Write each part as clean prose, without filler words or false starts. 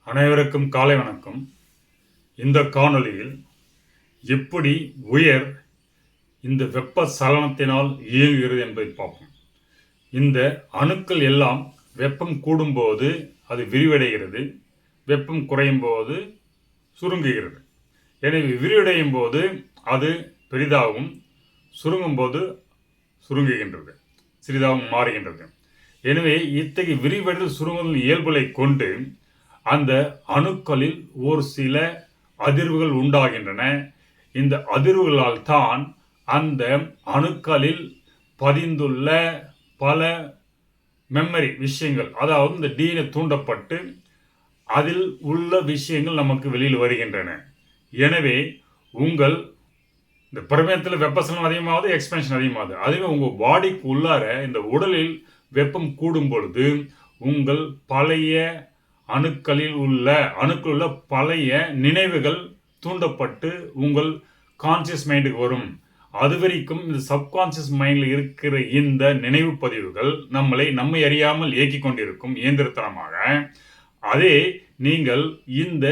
அனைவருக்கும் காலை வணக்கம். இந்த காணொளியில் எப்படி உயர் இந்த வெப்ப சலனத்தினால் இயங்குகிறது என்பதை பார்ப்போம். இந்த அணுக்கள் எல்லாம் வெப்பம் கூடும்போது அது விரிவடைகிறது, வெப்பம் குறையும் போது சுருங்குகிறது. எனவே விரிவடையும் போது அது பெரிதாகவும், சுருங்கும் போது சுருங்குகின்றது, சிறிதாகவும் மாறுகின்றது. எனவே இத்தகைய விரிவடைதல் சுருங்குதல் இயல்புகளை கொண்டு அந்த அணுக்களில் ஒரு சில அதிர்வுகள் உண்டாகின்றன. இந்த அதிர்வுகளால் தான் அந்த அணுக்களில் பதிந்துள்ள பல மெமரி விஷயங்கள், அதாவது இந்த DNA தூண்டப்பட்டு அதில் உள்ள விஷயங்கள் நமக்கு வெளியில் வருகின்றன. எனவே உங்கள் இந்த பிரபஞ்சத்தில் வெப்பசலனம் அதிகமாகுது, எக்ஸ்பென்ஷன் அதிகமாகுது. அதுவே உங்கள் பாடிக்கு உள்ளார இந்த உடலில் வெப்பம் கூடும் பொழுது உங்கள் பழைய அணுக்களில் உள்ள பழைய நினைவுகள் தூண்டப்பட்டு உங்கள் கான்சியஸ் மைண்டுக்கு வரும். அது வரைக்கும் இந்த சப்கான்சியஸ் மைண்டில் இருக்கிற இந்த நினைவு பதிவுகள் நம்மை அறியாமல் இயக்கி கொண்டிருக்கும் இயந்திரத்தனமாக. அதே நீங்கள் இந்த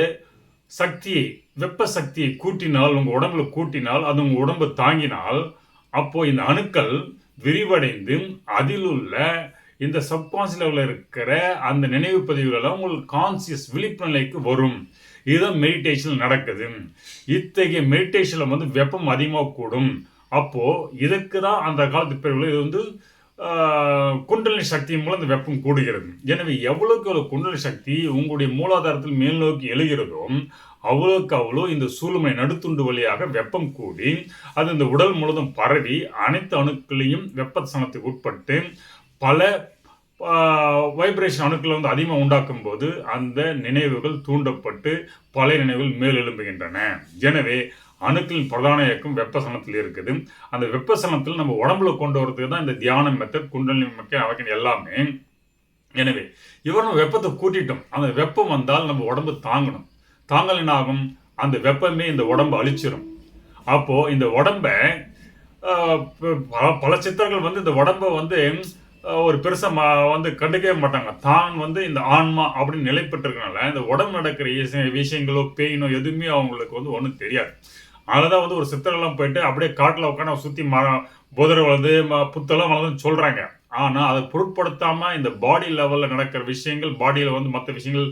சக்தியை, வெப்ப சக்தியை கூட்டினால், உங்கள் உடம்புல கூட்டினால், அது உங்கள் உடம்பு தாங்கினால், அப்போ இந்த அணுக்கள் விரிவடைந்து அதில் உள்ள இந்த சப்கான்சியஸ் லெவலில் இருக்கிற அந்த நினைவு பதிவுகளெல்லாம் உங்களுக்கு கான்சியஸ் விழிப்பு நிலைக்கு வரும். இதுதான் மெடிடேஷன் நடக்குது. இத்தகைய மெடிடேஷனில் வெப்பம் அதிகமாக கூடும். அப்போது இதற்கு தான் அந்த காலத்து பேர்கள் இது குண்டலினி சக்தி மூலம் இந்த வெப்பம் கூடுகிறது. எனவே எவ்வளோக்கு எவ்வளோ குண்டலினி சக்தி உங்களுடைய மூலாதாரத்தில் மேல் நோக்கி எழுகிறதோ அவ்வளோக்கு அவ்வளோ இந்த சூழ்நிலை நடுத்துண்டு வழியாக வெப்பம் கூடி அது இந்த உடல் முழுவதும் பரவி அனைத்து அணுக்களையும் வெப்ப சலனத்துக்கு உட்பட்டு பல வைப்ரேஷன் அணுக்களை அதிகமாக உண்டாக்கும் போது அந்த நினைவுகள் தூண்டப்பட்டு பழைய நினைவுகள் மேல் எழும்புகின்றன. எனவே அணுக்களின் பிரதான இயக்கம் வெப்பசலனத்தில் இருக்குது. அந்த வெப்பசலனத்தில் நம்ம உடம்புல கொண்டு வரதுக்கு தான் இந்த தியானம் மெத்தட், குண்டலினி மெத்தட், அவைக்கு எல்லாமே. எனவே நம்ம வெப்பத்தை கூட்டிட்டோம். அந்த வெப்பம் வந்தால் நம்ம உடம்பு தாங்கணும். தாங்கல் என்ன ஆகும்? அந்த வெப்பமே இந்த உடம்பை அழிச்சிடும். அப்போ இந்த உடம்பை பல சித்தர்கள் இந்த உடம்பை ஒரு பெருசாக கண்டுக்கவே மாட்டாங்க. தான் இந்த ஆன்மா அப்படின்னு நிலை பெற்றிருக்கனால இந்த உடம்பு நடக்கிற விஷயங்களோ பெயினோ எதுவுமே அவங்களுக்கு ஒன்றும் தெரியாது. அதனால்தான் ஒரு சித்தர்கள்லாம் போயிட்டு அப்படியே காட்டில் உட்காந்து சுற்றி புதர் வளர்ந்து புத்தெல்லாம் வளர்ந்துன்னு சொல்கிறாங்க. ஆனால் அதை பொருட்படுத்தாமல் இந்த பாடி லெவலில் நடக்கிற விஷயங்கள், பாடியில் மற்ற விஷயங்கள்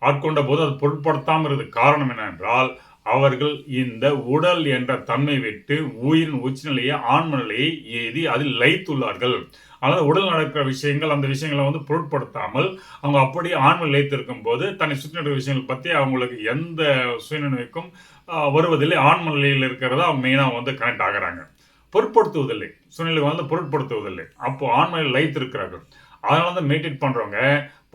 ஆட்கொண்ட போது அதை பொருட்படுத்தாமல் இருக்கிறது காரணம் என்னென்றால் அவர்கள் இந்த உடல் என்ற தன்மை விட்டு உயிரின் உச்சநிலையை, ஆன்ம நிலையை ஏதி அதில் லயித்துள்ளார்கள். அதனால் உடல் நடக்கிற விஷயங்கள், அந்த விஷயங்களை பொருட்படுத்தாமல் அவங்க அப்படியே ஆன்ம நிலைத்திருக்கும் போது தன்னை சுற்றி நடக்கிற விஷயங்கள் பற்றி அவங்களுக்கு எந்த சுயநினைவுக்கும் வருவதில்லை. ஆன்ம நிலையில் இருக்கிறதா அவங்க மெயினாக கனெக்ட் ஆகிறாங்க. பொருட்படுத்துவதில்லை, சுயநிலை பொருட்படுத்துவதில்லை. அப்போ ஆன்ம நிலையில் லயித்திருக்கிறார்கள். அதனால தான் மெடிடேட் பண்ணுறவங்க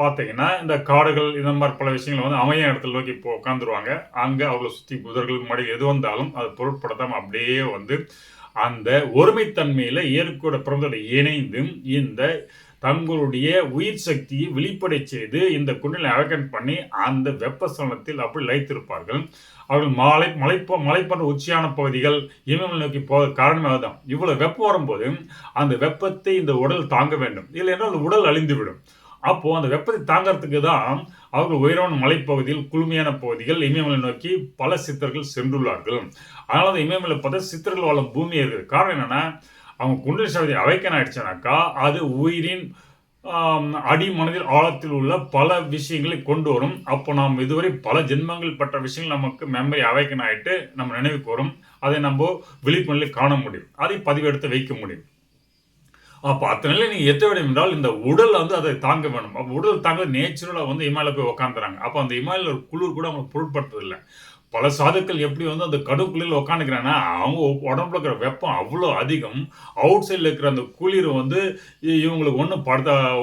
பார்த்தீங்கன்னா இந்த காடுகள் இந்த மாதிரி பல விஷயங்கள் அமைய இடத்துல நோக்கி உட்காந்துருவாங்க. அங்கே அவங்களை சுற்றி புதர்கள் மடி எது வந்தாலும் அதை பொருட்படுத்தாமல் அப்படியே அந்த ஒருமைத்தன்மையில் இயற்கையோட பிரபந்தத்தை இணைந்து இந்த தங்களுடைய உயிர் சக்தியை வெளிப்படை செய்து இந்த குண்டலினி அவேக்கன் பண்ணி அந்த வெப்பசலனத்தில் அப்படி லயித்திருப்பார்கள். அவர்கள் மலை போன்ற உச்சியான பகுதிகள் இமயமலை நோக்கி போக காரணமே அதுதான். இவ்வளவு வெப்பம் வரும்போது அந்த வெப்பத்தை இந்த உடல் தாங்க வேண்டும், இல்லை என்றால் அந்த உடல் அழிந்துவிடும். அப்போ அந்த வெப்பத்தை தாங்கிறதுக்கு தான் அவர்கள் உயரமான மலைப்பகுதியில், குளுமையான பகுதிகள் இமயமலை நோக்கி பல சித்தர்கள் சென்றுள்ளார்கள். அதனால தான் இமயமலை பார்த்தா சித்தர்கள் வாழும் பூமி இருக்குது. காரணம் என்னன்னா அவங்க குண்டலினி சக்தி அவைக்கன் ஆயிடுச்சுனாக்கா அது உயிரின் அடிமனதில் ஆழத்தில் உள்ள பல விஷயங்களை கொண்டு வரும். அப்போ நாம் இதுவரை பல ஜென்மங்கள் பட்ட விஷயங்கள் நமக்கு மெமரி அவைக்கன் ஆகிட்டு நம்ம நினைவுக்கு வரும். அதை நம்ம விழிப்புணர்வில் காண முடியும், அதை பதிவெடுத்து வைக்க முடியும். அப்போ அத்தனை நிலை நீங்கள் எத்த வேண்டும் என்றால் இந்த உடல் அதை தாங்க வேணும். அப்போ உடல் தாங்க நேச்சுரலாக இமாலய போய் உட்காந்துறாங்க. அப்போ அந்த இமாலயில் ஒரு குளிர் கூட அவங்களுக்கு பொருட்படுத்துறதில்லை. பல சாதுக்கள் எப்படி அந்த கடுக்குள்ளில் உட்காந்துக்கிறாங்கன்னா அவங்க உடம்புல இருக்கிற வெப்பம் அவ்வளோ அதிகம். அவுட் சைடில் இருக்கிற அந்த குளிர் இவங்களுக்கு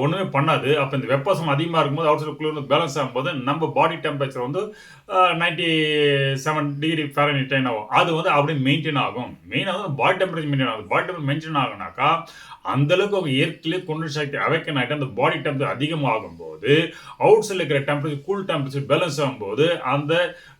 ஒன்றுமே பண்ணாது. அப்போ இந்த வெப்பசம் அதிகமாக இருக்கும்போது அவுட் சைடு குளிர் பேலன்ஸ் ஆகும்போது நம்ம பாடி டெம்பரேச்சர் 97 டிகிரி ஃபாரன்ஹீட் ஆகும். அது அப்படியே மெயின்டைன் ஆகும். மெயினாக பாடி டெம்பரேச்சர் மெயின்டைன் ஆகும். பாடி டெம்பரேச்சர் மெயின்டைன் ஆகுனாக்கா அந்தளவுக்கு அவங்க இயற்கையிலே குண்டலினி சக்தி அவேக்கன் ஆகிட்டு அந்த பாடி டெம்பரேச்சர் அதிகமாகும் போது அவுட் சைடில் இருக்கிற டெம்பரேச்சர், கூல் டெம்பரேச்சர் பேலன்ஸ் ஆகும்போது அந்த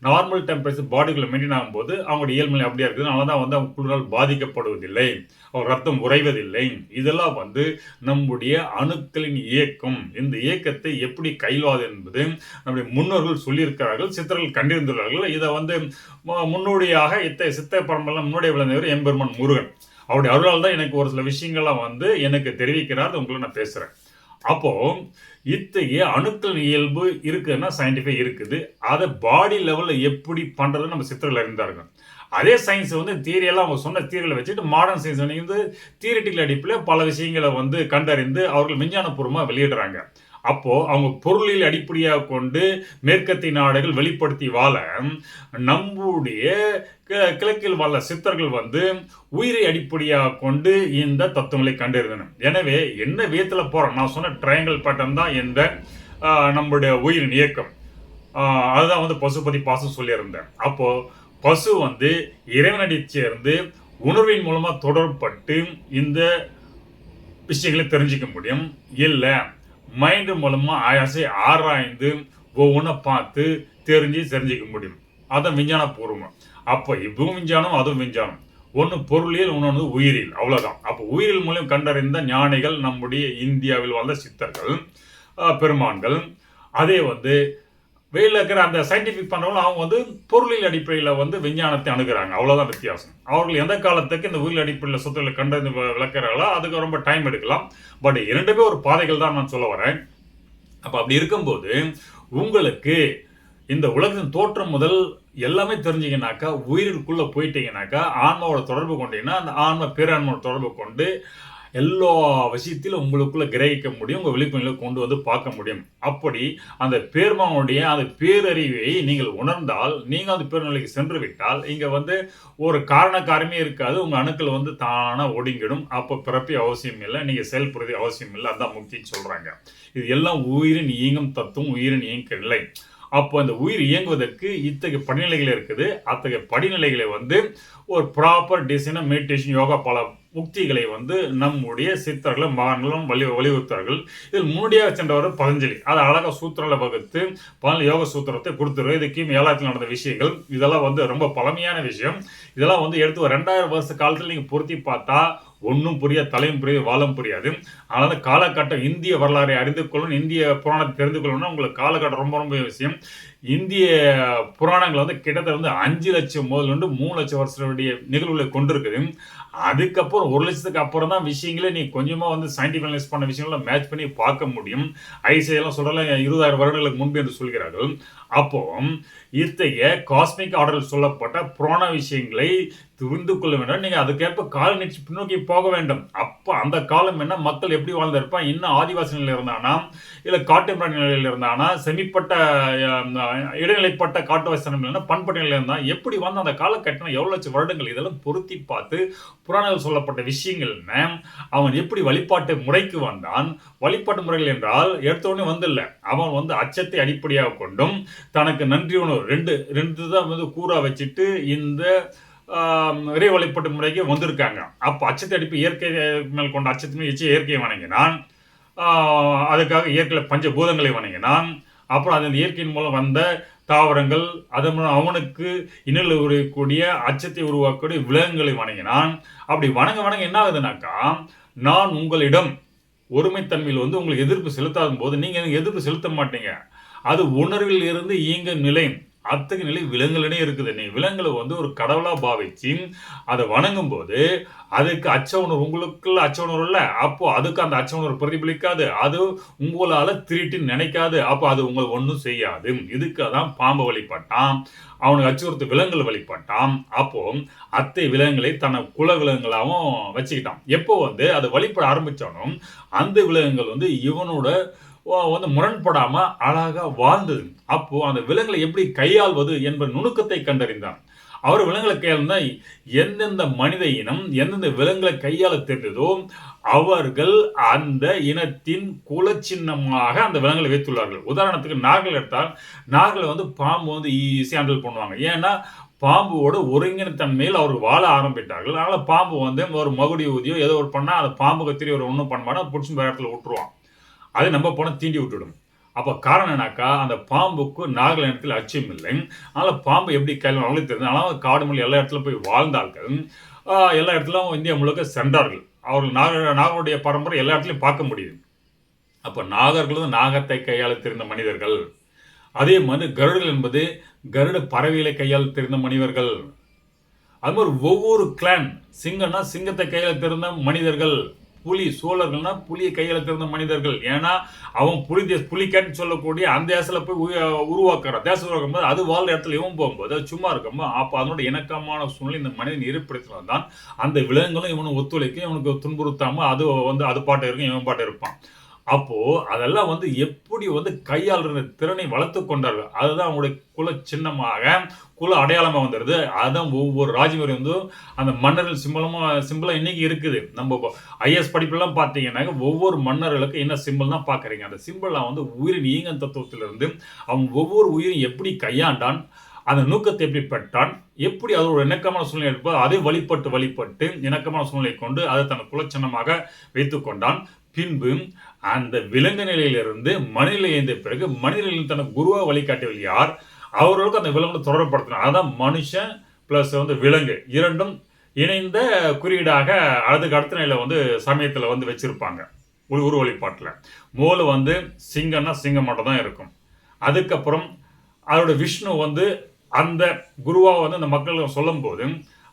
நார்மல் டெம்பரேச்சர் பாடிக்குள்ள மெயின்டைன் ஆகும்போது அவங்களுடைய இயல்புநிலை அப்படியே இருக்குது. அதனால தான் வந்து அவங்க குளிரால் பாதிக்கப்படுவதில்லை, அவர் ரத்தம் உறைவதில்லை. இதெல்லாம் வந்து நம்முடைய அணுக்களின் இயக்கம். இந்த இயக்கத்தை எப்படி கையாள்வது என்பது நம்முடைய முன்னோர்கள் சொல்லியிருக்கிறார்கள், சித்தர்கள் கண்டிருந்துள்ளார்கள். இதை வந்து முன்னோடியாக சித்த பரம்பரையில் முன்னோடிய விளங்கியவர் எம்பெருமான் முருகன். அவருடைய அருளால் தான் எனக்கு ஒரு சில விஷயங்கள்லாம் வந்து எனக்கு தெரிவிக்கிறார், உங்களை நான் பேசுகிறேன். அப்போ இத்தகைய அணுக்கள் இயல்பு இருக்குன்னா சயின்டிஃபை இருக்குது. அதை பாடி லெவலில் எப்படி பண்ணுறது நம்ம சித்தர்கள் அறிந்தார்கள். அதே சயின்ஸ் வந்து தியரியெல்லாம் அவங்க சொன்ன தியரிகளை வச்சுட்டு மாடர்ன் சயின்ஸ் வந்து தியரிட்டிக்கல் அடிப்பில் பல விஷயங்களை வந்து கண்டறிந்து அவர்கள் விஞ்ஞானபூர்வமாக வெளியிடுறாங்க. அப்போ அவங்க பொருளில் அடிப்படையாக கொண்டு மேற்கத்திய நாடுகள் வெளிப்படுத்தி வாழ நம்முடைய கிழக்கில் வாழ சித்தர்கள் வந்து உயிரை அடிப்படையாக கொண்டு இந்த தத்துவங்களை கண்டறிந்தனர். எனவே என்ன விதத்தில் போகிறோம், நான் சொன்ன ட்ரையாங்கிள் பேட்டர்ன் தான் இந்த நம்முடைய உயிரின் இயக்கம். அதுதான் வந்து பசுபதி பாசம் சொல்லியிருந்தேன். அப்போ பசு வந்து இறைவனடி சேர்ந்து உணர்வின் மூலமா தொடர்பட்டு இந்த விஷயங்களை தெரிஞ்சுக்க முடியும். இல்லை மைண்டு மூலமா ஆராய்ந்து ஒவ்வொன்றை பார்த்து தெரிஞ்சுக்க முடியும். அதான் விஞ்ஞான பூர்வம். அப்போ இதுவும் விஞ்ஞானம், அதுவும் விஞ்ஞானம். ஒன்று பொருளியல், இன்னொன்று உயிரியல், அவ்வளோதான். அப்போ உயிரியல் மூலம் கண்டறிந்த ஞானிகள் நம்முடைய இந்தியாவில் வாழ்ந்த சித்தர்கள் பெருமான்கள். அதே வந்து வெளியில் இருக்கிற அந்த சயின்டிஃபிக் பண்ணுறவங்க அவங்க வந்து பொருளியல் அடிப்படையில் வந்து விஞ்ஞானத்தை அணுகிறாங்க, அவ்வளோதான் வித்தியாசம். அவர்கள் எந்த காலத்துக்கு இந்த உயிரியல் அடிப்படையில் சொத்துக்களை கண்டறிந்து விளக்குறாங்களோ அதுக்கு ரொம்ப டைம் எடுக்கலாம். பட் இரண்டுமே ஒரு பாதைகள் தான் நான் சொல்ல வரேன். அப்போ அப்படி இருக்கும்போது உங்களுக்கு இந்த உலகத்தின் தோற்றம் முதல் எல்லாமே தெரிஞ்சிங்கனாக்கா, உயிருக்குள்ளே போயிட்டீங்கன்னாக்கா, ஆன்மாவோட தொடர்பு கொண்டீங்கன்னா அந்த ஆன்மா பேரான்மாவோட தொடர்பு கொண்டு எல்லா விஷயத்திலும் உங்களுக்குள்ள கிரகிக்க முடியும், உங்கள் விழிப்புணர்வை கொண்டு வந்து பார்க்க முடியும். அப்படி அந்த பேர்மானுடைய அந்த பேரறிவை நீங்கள் உணர்ந்தால், நீங்கள் அந்த பேர்நிலைக்கு சென்று விட்டால், இங்கே வந்து ஒரு காரணக்காரமே இருக்காது, உங்கள் அணுக்கள் வந்து தானாக ஒடுங்கிடும். அப்போ பிறப்பே அவசியம் இல்லை, நீங்கள் செயல்படுறது அவசியம் இல்லை. அதுதான் முக்தின்னு சொல்கிறாங்க. இது எல்லாம் உயிரின் இயங்கும் தத்துவம், உயிரின் இயக்க நிலை. அப்போ அந்த உயிர் இயங்குவதற்கு இத்தகைய படிநிலைகள் இருக்குது. அத்தகைய படிநிலைகளை வந்து ஒரு ப்ராப்பர் டிசைனாக மெடிடேஷன், யோகா, பல முக்திகளை வந்து நம்முடைய சித்தர்களும் மகான்களும் வலியுறுத்தார்கள். இதில் முன்னோடியாக சென்றவர் பதஞ்சலி. அதை அழகாக சூத்திரங்களை வகுத்து யோக சூத்திரத்தை கொடுத்துருவோம். இது கிமு 700 நடந்த விஷயங்கள். இதெல்லாம் வந்து ரொம்ப பழமையான விஷயம். இதெல்லாம் வந்து எடுத்து ஒரு 2000 வருஷ காலத்தில் நீங்கள் பொருத்தி பார்த்தா ஒன்றும் புரியாது, தலையும் புரியாது, வாழும் புரியாது. அதனால காலகட்டம் இந்திய வரலாறை அறிந்து கொள்ளணும், இந்திய புராணத்தை தெரிந்து கொள்ளணும்னா உங்களுக்கு காலகட்டம் ரொம்ப ரொம்ப விஷயம். இந்திய புராணங்கள் வந்து கிட்டத்தட்ட வந்து 5 லட்சம் முதல் 3 லட்சம் வருஷத்துடைய நிகழ்வுகளை கொண்டிருக்குது. அதுக்கப்புறம் 1 லட்சத்துக்கு அப்புறம் தான் விஷயங்களே நீ கொஞ்சமாக வந்து சயின்டிஃபிக் அனலைஸ் பண்ண விஷயங்கள்லாம் மேட்ச் பண்ணி பார்க்க முடியும். ஐசிஐலாம் சொல்கிறல 20,000 வருடங்களுக்கு முன்பு என்று சொல்கிறார்கள். அப்போ இத்தகைய காஸ்மிக் ஆர்டரில் சொல்லப்பட்ட புராண விஷயங்களை புரிந்து கொள்ள வேண்டும். நீங்கள் அதுக்கேற்ப கால நீட்சி பின்னோக்கி போக வேண்டும். அப்போ அந்த காலம் என்ன, மக்கள் எப்படி வாழ்ந்திருப்பான், இன்னும் ஆதிவாசி நிலையில் இருந்தானா, இல்லை காட்டுமிராணி நிலையில் இருந்தானா, செமிப்பட்ட இடைநிலைப்பட்ட காட்டுவாசி நிலையில பண்பட்ட நிலையில் இருந்தால் எப்படி வந்து அந்த காலகட்டம் எவ்வளோ லட்சம் வருடங்கள், இதெல்லாம் பொருத்தி பார்த்து புராணங்கள் சொல்லப்பட்ட விஷயங்கள் என்ன, அவன் எப்படி வழிபாட்டு முறைக்கு வந்தான். வழிபாட்டு முறைகள் என்றால் எடுத்தோடனே வந்து இல்லை, அவன் வந்து அச்சத்தை அடிப்படையாக கொண்டும் தனக்கு நன்றி உணவு ரெண்டு தான் வந்து கூறா வச்சுட்டு இந்த இறை வழிபாட்டு முறைக்கு வந்திருக்காங்க. அப்போ அச்சத்தை அடிப்பு இயற்கை மேல் கொண்ட அச்சத்தின் இயற்கையை வணங்கினான். அதுக்காக இயற்கையில் பஞ்சபூதங்களை வணங்கினான். அப்புறம் அதன் இயற்கையின் மூலம் வந்த தாவரங்கள், அதன் மூலம் அவனுக்கு இன்னல் உருவக்கூடிய அச்சத்தை உருவாக்கக்கூடிய விலங்குகளை வணங்கினான். அப்படி வணங்க என்ன ஆகுதுனாக்கா, நான் உங்களிடம் ஒருமைத்தன்மையில் வந்து உங்களுக்கு எதிர்ப்பு செலுத்தாத போது நீங்கள் எதிர்ப்பு செலுத்த மாட்டீங்க. அது உணர்வில் இருந்து இயங்க நிலை, அத்தகைய நிலை விலங்குகளிடையே இருக்குது. நீ விலங்குகளை வந்து ஒரு கடவுளாக பாவிச்சு அதை வணங்கும் போது அதுக்கு அச்ச உணர்வு, உங்களுக்குள்ள அச்ச உணர்வு இல்லை, அப்போ அதுக்கு அந்த அச்ச உணர்வு பிரதிபலிக்காது, அது உங்களால் திருட்டு நினைக்காது, அப்போ அது உங்களை ஒன்றும் செய்யாது. இதுக்காக தான் பாம்பை வழிபட்டான், அவனுக்கு அச்சுறுத்து விலங்குகள் வழிபட்டான். அப்போ அத்தை விலங்குகளை தன்னை குல விலங்குகளாகவும் வச்சுக்கிட்டான். எப்போ வந்து அதை வழிபட ஆரம்பித்தானோ அந்த விலங்குகள் வந்து இவனோட வந்து முரண்படாம அழகாக வாழ்ந்தது. அப்போ அந்த விலங்குகளை எப்படி கையாள்வது என்பது நுணுக்கத்தை கண்டறிந்தான். அவர் விலங்குகளை கையாள்னா எந்தெந்த மனித இனம் எந்தெந்த விலங்குகளை கையாள தெரிந்ததோ அவர்கள் அந்த இனத்தின் குலச்சின்னமாக அந்த விலங்குகளை வைத்துள்ளார்கள். உதாரணத்துக்கு நார்கள் எடுத்தால், நார்களை வந்து பாம்பு வந்து ஈஸியாக ஹேண்டில் பண்ணுவாங்க. ஏன்னா பாம்போட ஒருங்கிணைத்தன்மையில் அவர் வாழ ஆரம்பித்தார்கள். அதனால் பாம்பு வந்து ஒரு மகுடி ஊதியோ ஏதோ ஒரு பண்ணால் அந்த பாம்புக்கு தெரிய ஒரு ஒன்றும் பண்ண மாட்டோம், பிடிச்சி வேற இடத்துல விட்டுருவான். அது நம்ம போனால் தீண்டி விட்டுடும். அப்போ காரணம் என்னக்கா, அந்த பாம்புக்கு நாகலிங்கத்தில் அச்சம் இல்லை. அதனால் பாம்பு எப்படி கையில் அவங்களுக்கு தெரிஞ்சு, ஆனால் காடு மொழி எல்லா இடத்துல போய் வாழ்ந்தார்கள். எல்லா இடத்துலையும் இந்தியா முழுக்க சென்றார்கள். அவர்கள் நாகருடைய பரம்பரை எல்லா இடத்துலையும் பார்க்க முடியுது. அப்போ நாகர்கள் நாகத்தை கையாள தெரிந்த மனிதர்கள். அதே மாதிரி கருடர்கள் என்பது கருட பறவைகளை கையால் தெரிந்த மனிதர்கள். அது மாதிரி ஒவ்வொரு கிளான், சிங்கம்னா சிங்கத்தை கையில தெரிந்த மனிதர்கள், புலி சோழர்கள்னா புலியை கையில தெரிந்த மனிதர்கள். ஏன்னா அவன் புலிக்கேன்னு சொல்லக்கூடிய அந்த தேசத்துல போய் உருவாக்குறான். தேசம் உருவாக்கும் போது அது வாழ்ற இடத்துல இவன் போகும்போது அது சும்மா இருக்கும்போது அப்போ அதனோட இணக்கமான சூழ்நிலை இந்த மனிதன் ஏற்படுத்தினால் தான் அந்த விலங்குகளும் இவனும் ஒத்துழைக்கும், இவனுக்கு துன்புறுத்தாம அது பாட்டு இருக்கும், இவன் பாட்டு இருப்பான். அப்போ அதெல்லாம் எப்படி கையாளுற திறனை வளர்த்து கொண்டார்கள். அதுதான் அவங்களுடைய குல சின்னமாக, குல அடையாளமாக வந்துடுது. அதுதான் ஒவ்வொரு ராஜ்யம் அந்த மன்னர்கள் சிம்பிளாக இன்னைக்கு இருக்குது. நம்ம ஐஎஸ் படிப்புலாம் பார்த்தீங்கன்னா ஒவ்வொரு மன்னர்களுக்கு என்ன சிம்பிள் தான் பார்க்குறீங்க. அந்த சிம்பிளாக உயிரின் ஈங்கன் தத்துவத்திலிருந்து அவன் ஒவ்வொரு உயிரும் எப்படி கையாண்டான், அந்த நூக்கத்தை எப்படி பெற்றான், எப்படி அதோட இணக்கமான சூழ்நிலை இருப்போ அதை வழிபட்டு இணக்கமான சூழ்நிலை கொண்டு அதை தன் குலச்சின்னமாக வைத்து கொண்டான். பின்பு அந்த விலங்கு நிலையிலிருந்து மனிதநிலை எழுந்த பிறகு மனிதனில் தனக்கு குருவா வழிகாட்டியவர் யார், அவர்களுக்கு அந்த விலங்கு தொடரப்படுத்தினார். அதான் மனுஷன் பிளஸ் விலங்கு இரண்டும் இணைந்த குறியீடாக அதுக்கு அடுத்த நிலையில சமயத்தில் வச்சிருப்பாங்க ஒரு வழிபாட்டில். மூல சிங்கம்னா சிங்கம் மட்டும் தான் இருக்கும். அதுக்கப்புறம் அதோட விஷ்ணு அந்த குருவா அந்த மக்களுக்கு சொல்லும் போது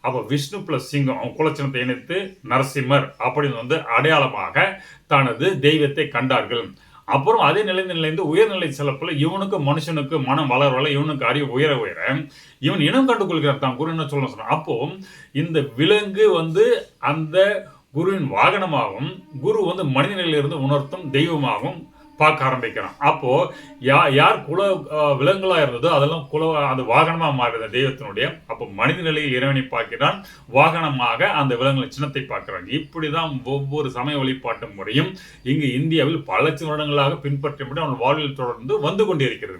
அப்போ விஷ்ணு பிளஸ் சிங்கம் அவன் குலச்சினத்தை இணைத்து நரசிம்மர் அப்படின்னு அடையாளமாக தனது தெய்வத்தை கண்டார்கள். அப்புறம் அதே நிலைந்து உயர்நிலை செல்லப்பில் இவனுக்கு மனுஷனுக்கு மனம் வளர இவனுக்கு அறிவு உயர இவன் இனம் கண்டு கொள்கிறார் தான் குரு என்ன சொல்ல. அப்போ இந்த விலங்கு அந்த குருவின் வாகனமாகவும் குரு மனித நிலையிலிருந்து உணர்த்தும் தெய்வமாகவும் பார்க்க ஆரம்பிக்கிறான். அப்போ யார் குல விலங்குகளா இருந்ததோ அதெல்லாம் அந்த வாகனமா மாறுது தெய்வத்தினுடைய. அப்போ மனித நிலையில் இறைவனை பார்க்கிறான், வாகனமாக அந்த விலங்குகளின் சின்னத்தை பார்க்கிறான். இப்படிதான் ஒவ்வொரு சமய வழிபாட்டு முறையும் இங்கு இந்தியாவில் பல லட்சம் வருடங்களாக பின்பற்றப்பட்டு அவன் வாழ்வில் தொடர்ந்து கொண்டிருக்கிறது.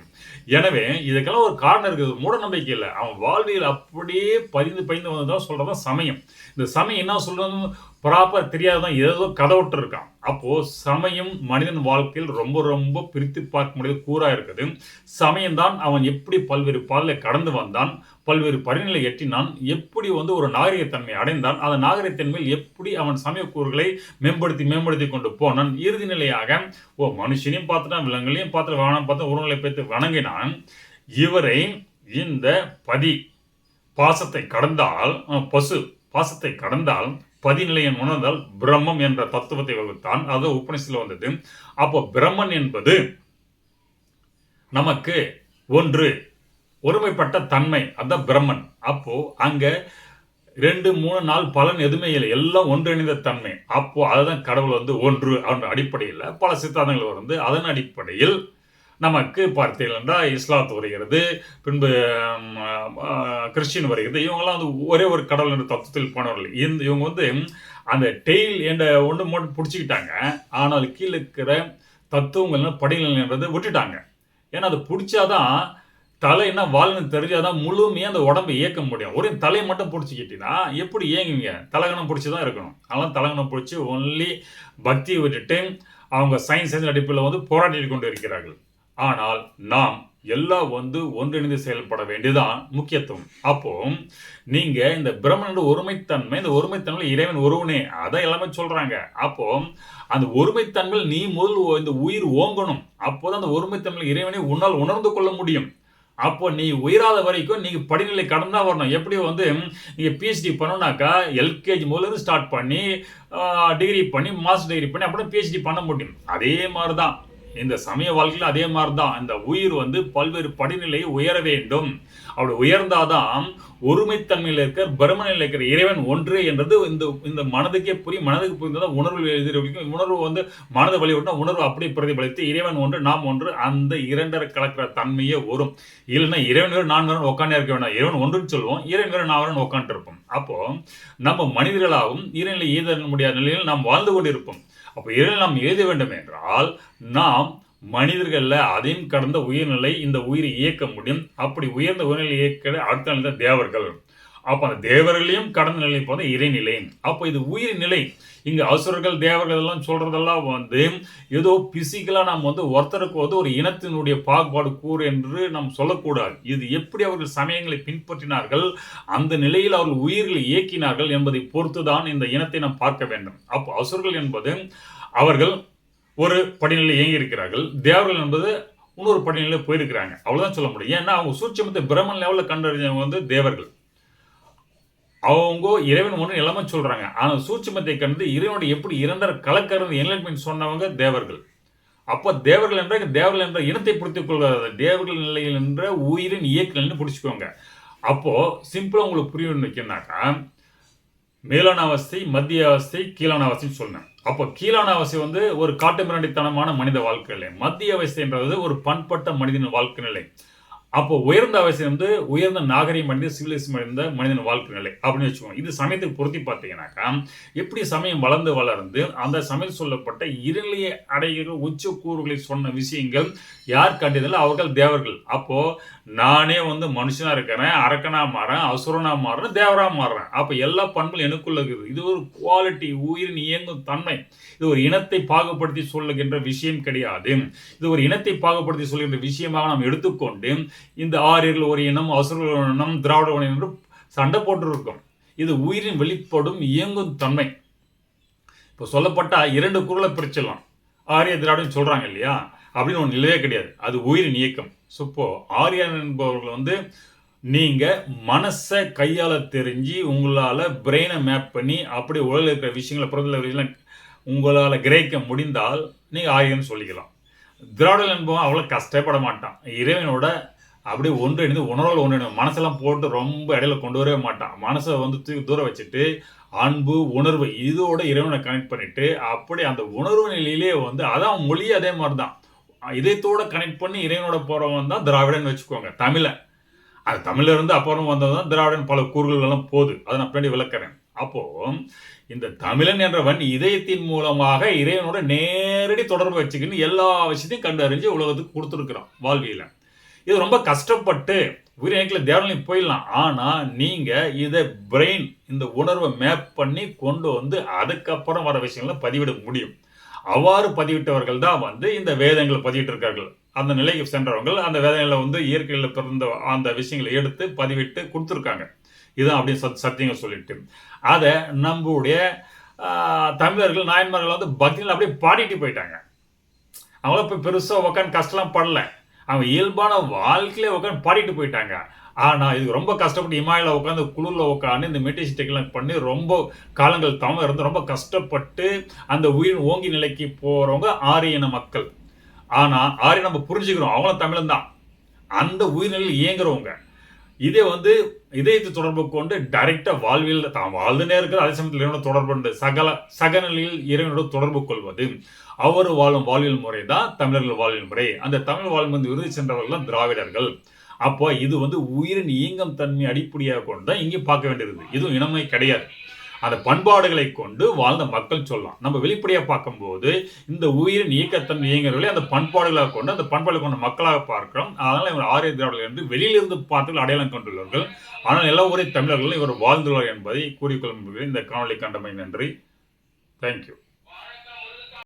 எனவே இதுக்கெல்லாம் ஒரு காரணம் இருக்குது, மூட நம்பிக்கை இல்லை. அவன் வாழ்வியல் அப்படியே பதிந்து வந்ததான் சொல்றதான் சமயம். இந்த சமயம் என்ன சொல்றது ப்ராப்பர் தெரியாதான், ஏதோ கதை விட்டு இருக்கான். அப்போ சமயம் மனிதன் வாழ்க்கையில் ரொம்ப ரொம்ப பிரித்து பார்க்க முடியாத கூறா இருக்குது. சமயம்தான் அவன் எப்படி பல்வேறு பாதையை கடந்து வந்தான், பல்வேறு படிநிலை எட்டினான், எப்படி ஒரு நாகரிகத்தன்மை அடைந்தான், அந்த நாகரிகத்தன்மையில் எப்படி அவன் சமய கூறுகளை மேம்படுத்தி கொண்டு போனான். இறுதி நிலையாக மனுஷனையும் பார்த்துட்டான், விலங்குகளையும் பார்த்து வானம் பார்த்து உருவங்களை பார்த்து வணங்கினான். இவரை இந்த பாசத்தை கடந்தால் பசு பாசத்தை கடந்தால் பதிநிலையன் உணர்ந்தால் பிரம்மம் என்ற தத்துவத்தை வகுத்தான். அது உபநிஷத்துல வந்தது. அப்போ பிரம்மன் என்பது நமக்கு ஒன்று ஒருமைப்பட்ட தன்மை, அதான் பிரம்மன். அப்போ அங்க 2, 3, 4 பலன் எதுவுமே இல்லை, எல்லாம் ஒன்றிணைந்த தன்மை. அப்போ அதுதான் கடவுள் ஒன்று என்ற அடிப்படையில் பல சித்தாந்தங்கள் அதன் அடிப்படையில் நமக்கு பார்த்தீர்கள் என்றால் இஸ்லாத்து வருகிறது, பின்பு கிறிஸ்டின் வருகிறது. இவங்கெல்லாம் ஒரே ஒரு கடவுள் என்ற தத்துவத்தில் போனவர்கள். இவங்க அந்த டெய்ல் என்ற ஒன்று மட்டும் பிடிச்சிக்கிட்டாங்க. ஆனால் கீழே இருக்கிற தத்துவங்கள் படிநிலைன்றதை விட்டுட்டாங்க. ஏன்னா அது பிடிச்சாதான் தலை என்ன வாழ்னு தெரிஞ்சாதான் முழுமையாக அந்த உடம்பை இயக்க முடியும். ஒரே தலையை மட்டும் பிடிச்சிக்கிட்டீங்கன்னா எப்படி இயங்குவீங்க? தலகணம் பிடிச்சி தான் இருக்கணும். அதெல்லாம் தலகணம் பிடிச்சி ஒன்லி பக்தியை விட்டுட்டு அவங்க சயின்ஸ் அடிப்படையில் போராடி கொண்டு இருக்கிறார்கள். ஆனால் நாம் எல்லாம் ஒன்றிணைந்து செயல்பட வேண்டியதான் முக்கியத்துவம். அப்போ நீங்க இந்த பிரம்மனோட ஒருமைத்தன்மை, இந்த ஒருமைத்தன்மை இறைவன் ஒருவனே அதான் எல்லாமே சொல்றாங்க. அப்போ அந்த ஒருமைத்தன்மையில் நீ முதல் இந்த உயிர் ஓங்கணும். அப்போதான் அந்த ஒருமைத்தன்மை இறைவனை உன்னால் உணர்ந்து கொள்ள முடியும். அப்போ நீ உயிராத வரைக்கும் நீங்க படிநிலை கடந்தா வரணும். எப்படி நீங்க பிஹெச்டி பண்ணணும்னாக்கா எல்கேஜி முதல்ல ஸ்டார்ட் பண்ணி டிகிரி பண்ணி மாஸ்டர் டிகிரி பண்ணி அப்புறம் பிஹெச்டி பண்ண முடியும். அதே மாதிரிதான் இந்த சமய வாழ்க்கையில் அதே மாதிரிதான் இந்த உயிர் பல்வேறு படிநிலையை உயர வேண்டும். அப்படி உயர்ந்தாதான் ஒருமைத்தன்மையில் இருக்கிற பிரம்மனில் இருக்கிற இறைவன் ஒன்று என்றது இந்த மனதுக்கே புரியும். மனதுக்கு புரிந்ததான் உணர்வு எழுதிருக்கும். உணர்வு மனதை வழிவிட்டா உணர்வு அப்படி பிரதிபலித்து இறைவன் ஒன்று நாம் ஒன்று அந்த இரண்டரை கலக்கிற தன்மையே வரும். இல்லைன்னா இறைவன் வேறு நான் வேறு உட்காண்டே இருக்க வேண்டாம். இறைவன் ஒன்றுன்னு சொல்லுவோம், இறைவன் வேறு நான் வேறு உட்காந்து இருப்போம். அப்போ நம்ம மனிதர்களாகவும் இறைவனை எழுத முடியாத நிலையில் நாம் வாழ்ந்து கொண்டிருப்போம். அப்போ இறைவனை நாம் எழுத வேண்டும் என்றால் நாம் மனிதர்களில் அதையும் கடந்த உயர்நிலை இந்த உயிரை இயக்க முடியும். அப்படி உயர்ந்த உயர்நிலை இயக்க அடுத்த நிலை தான் தேவர்கள். அப்போ அந்த தேவர்களையும் கடந்த நிலை இப்போ இறைநிலை. அப்போ இது உயிர் நிலை. இங்கே அசுரர்கள் தேவர்கள் எல்லாம் சொல்றதெல்லாம் ஏதோ பிசிக்கலாக நாம் ஒருத்தருக்கு ஒரு இனத்தினுடைய பாகுபாடு கூறு என்று நாம் சொல்லக்கூடாது. இது எப்படி அவர்கள் சமயங்களை பின்பற்றினார்கள், அந்த நிலையில் அவர்கள் உயிர்களை இயக்கினார்கள் என்பதை பொறுத்துதான் இந்த இனத்தை நாம் பார்க்க வேண்டும். அப்போ அசுரர்கள் என்பது அவர்கள் ஒரு படிநிலை இயங்கி இருக்கிறார்கள், தேவர்கள் என்பது இன்னொரு படிநிலையில் போயிருக்கிறாங்க. அவ்வளவுதான் சொல்ல முடியும். ஏன்னா அவங்க சூட்சமத்தை பிரம்மன் லெவலில் கண்டறிஞ்சவங்க தேவர்கள். அவங்க இறைவன் ஒன்று எல்லாமே சொல்றாங்க. ஆனால் சூட்சமத்தை கண்டு இறைவனோட எப்படி இரண்டரை கலக்கிறது என்லைட்மெண்ட் சொன்னவங்க தேவர்கள். அப்போ தேவர்கள் என்ற இனத்தை பிடித்துக் கொள்கிறார். தேவர்கள் நிலையில் என்ற உயிரின் இயக்க நிலைன்னு பிடிச்சிக்கோங்க. அப்போ சிம்பிளா உங்களுக்கு புரியணும்னு வைக்கனாக்கா, மேலான அவஸ்தை, மத்திய அவஸ்தை, கீழான அவஸ்தைன்னு சொன்னேன். அப்போ கீழான அவஸ்தை ஒரு காட்டு மிராண்டித்தனமான மனித வாழ்க்கை நிலை. மத்திய அவஸ்தைன்றது ஒரு பண்பட்ட மனிதன் வாழ்க்கை நிலை. அப்போ உயர்ந்த அவசியம் உயர்ந்த நாகரிகம் அடைந்த சிவிலைசேஷன் அடைந்த மனிதன் வாழ்க்கை நிலை அப்படின்னு வச்சுக்கோங்க. இது சமயத்துக்கு பொருத்தி பார்த்தீங்கன்னாக்கா, எப்படி சமயம் வளர்ந்து அந்த சமயம் சொல்லப்பட்ட இறைநிலையை அடைகிற உச்ச கூறுகளை சொன்ன விஷயங்கள் யார் கண்டதில்லை, அவர்கள் தேவர்கள். அப்போ நானே மனுஷனா இருக்கிறேன், அரக்கனா மாறேன், அசுரனா மாறுறேன், தேவரா மாறுறேன். அப்போ எல்லா பண்புகளும் எனக்குள்ள இருக்குது. இது ஒரு குவாலிட்டி, உயிரின் இயங்கும் தன்மை. இது ஒரு இனத்தை பாகுபடுத்தி சொல்லுகின்ற விஷயம் கிடையாது. இது ஒரு இனத்தை பாகுபடுத்தி சொல்லுகின்ற விஷயமாக நாம் எடுத்துக்கொண்டு இந்த ஆரியர்கள் ஒரு இனம், அசுரர்கள் ஒரு இனம், திராவிட இனம் என்று சண்டை போட்டு இருக்கும். இது உயிரின் வெளிப்படும் இயங்கும் தன்மை. இப்போ சொல்லப்பட்ட 2 குரலை பிரிச்சிடலாம். ஆரிய திராவிடம் சொல்றாங்க இல்லையா, அப்படின்னு ஒன்று நிலையே கிடையாது. அது உயிரின் இயக்கம். இப்போ ஆரியன் என்பவர்கள் நீங்க மனசை கையாள தெரிஞ்சு உங்களால பிரெயினை மேப் பண்ணி அப்படி உலகில் இருக்கிற விஷயங்களை புறத்தில் விஷயங்களை உங்களால் கிரகிக்க முடிந்தால் நீங்க ஆரியன்னு சொல்லிக்கலாம். திராவிடம் என்பவன் அவ்வளோ கஷ்டப்பட மாட்டான். இறைவனோட அப்படியே ஒன்றிணைந்து உணர்வுகள் ஒன்றிணைந்து மனசெல்லாம் போட்டு ரொம்ப இடையில கொண்டு வரவே மாட்டான். மனசை தூக்கி தூரம் வச்சுட்டு அன்பு, உணர்வு இதோட இறைவனை கனெக்ட் பண்ணிட்டு அப்படி அந்த உணர்வு நிலையிலே அதான் மொழி அதே மாதிரி தான். இதயத்தோட கனெக்ட் பண்ணி இறைவனோட போறவன் தான் திராவிடன் வச்சுக்கோங்க. அது தமிழ்ல இருந்து அப்புறம் வந்ததுதான் திராவிடன் பல கூறுகள் எல்லாம் போகுது. அதை நான் பின்னாடி விளக்குறேன். அப்போ இந்த தமிழன் என்றவன் இதயத்தின் மூலமாக இறைவனோட நேரடி தொடர்பு வச்சுக்கின்னு எல்லா விஷயத்தையும் கண்டறிஞ்சு உலகத்துக்கு கொடுத்துருக்குறான் வாழ்வியல. இது ரொம்ப கஷ்டப்பட்டு உயிரினத்தில் தேவனையும் போயிடலாம். ஆனால் நீங்கள் இதை பிரெயின் இந்த உணர்வை மேப் பண்ணி கொண்டு அதுக்கப்புறம் வர விஷயங்களை பதிவிட முடியும். அவ்வாறு பதிவிட்டவர்கள் தான் இந்த வேதங்களை பதிவிட்டு இருக்கார்கள். அந்த நிலைக்கு சென்றவர்கள் அந்த வேதங்களை இயற்கையில் பிறந்த அந்த விஷயங்களை எடுத்து பதிவிட்டு கொடுத்துருக்காங்க. இதுதான் அப்படின்னு சத்தியங்க சொல்லிட்டு அதை நம்மளுடைய தமிழர்கள் நாயன்மார்கள் பக்தியில் அப்படியே பாடிட்டு போயிட்டாங்க. அவங்கள இப்போ பெருசாக உட்காந்து கஷ்டம்லாம் படல. அவங்க இயல்பான வாழ்க்கையிலே உட்காந்து பாடிட்டு போயிட்டாங்க. ஆனால் இது ரொம்ப கஷ்டப்பட்டு இமாயில் உட்காந்து குளிரில் உட்காந்து இந்த மெடிடேஷன் டெக்னிக் பண்ணி ரொம்ப காலங்கள் தவம் இருந்து ரொம்ப கஷ்டப்பட்டு அந்த உயிர் ஓங்கி நிலைக்கு போகிறவங்க ஆரியன மக்கள். ஆனால் ஆரிய நம்ம புரிஞ்சுக்கிறோம், அவங்களும் தமிழன் தான். அந்த உயிர்நிலையில் இயங்குறவங்க இதே இதயத்தை தொடர்பு கொண்டு டைரெக்டாக வாழ்வியல் தான் வாழ்ந்துனே இருக்கிற அதே சமயத்தில் இறைவனோட தொடர்பு சகநிலையில் இறைவனோட தொடர்பு கொள்வது அவர் வாழும் வாழ்வியல் முறை தான் தமிழர்கள் வாழ்வியல் முறை. அந்த தமிழ் வாழ்வு விருது சென்றவர்கள் தான் திராவிடர்கள். அப்போ இது உயிரின் இயங்கும் தன்மை அடிப்படையாக கொண்டு தான் இங்கே பார்க்க வேண்டியது. இதுவும் இனமை கிடையாது. அந்த பண்பாடுகளை கொண்டு வாழ்ந்த மக்கள் சொல்லலாம். நம்ம வெளிப்படையாக பார்க்கும்போது இந்த உயிரின் இயக்கத்தன்மை இயங்குறவர்களே அந்த பண்பாடுகளாக கொண்டு அந்த பண்பாடுகளை கொண்ட மக்களாக பார்க்கிறோம். அதனால இவர் ஆரிய திராவிடர்கள் என்று வெளியிலிருந்து பார்த்து அடையாளம் கொண்டுள்ளார்கள். ஆனால் எல்லா ஊரே தமிழர்களும் இவர் வாழ்ந்துள்ளார் என்பதை கூறிக்கொள்ளும் இந்த காணொலி கண்டமை நன்றி. தேங்க்யூ.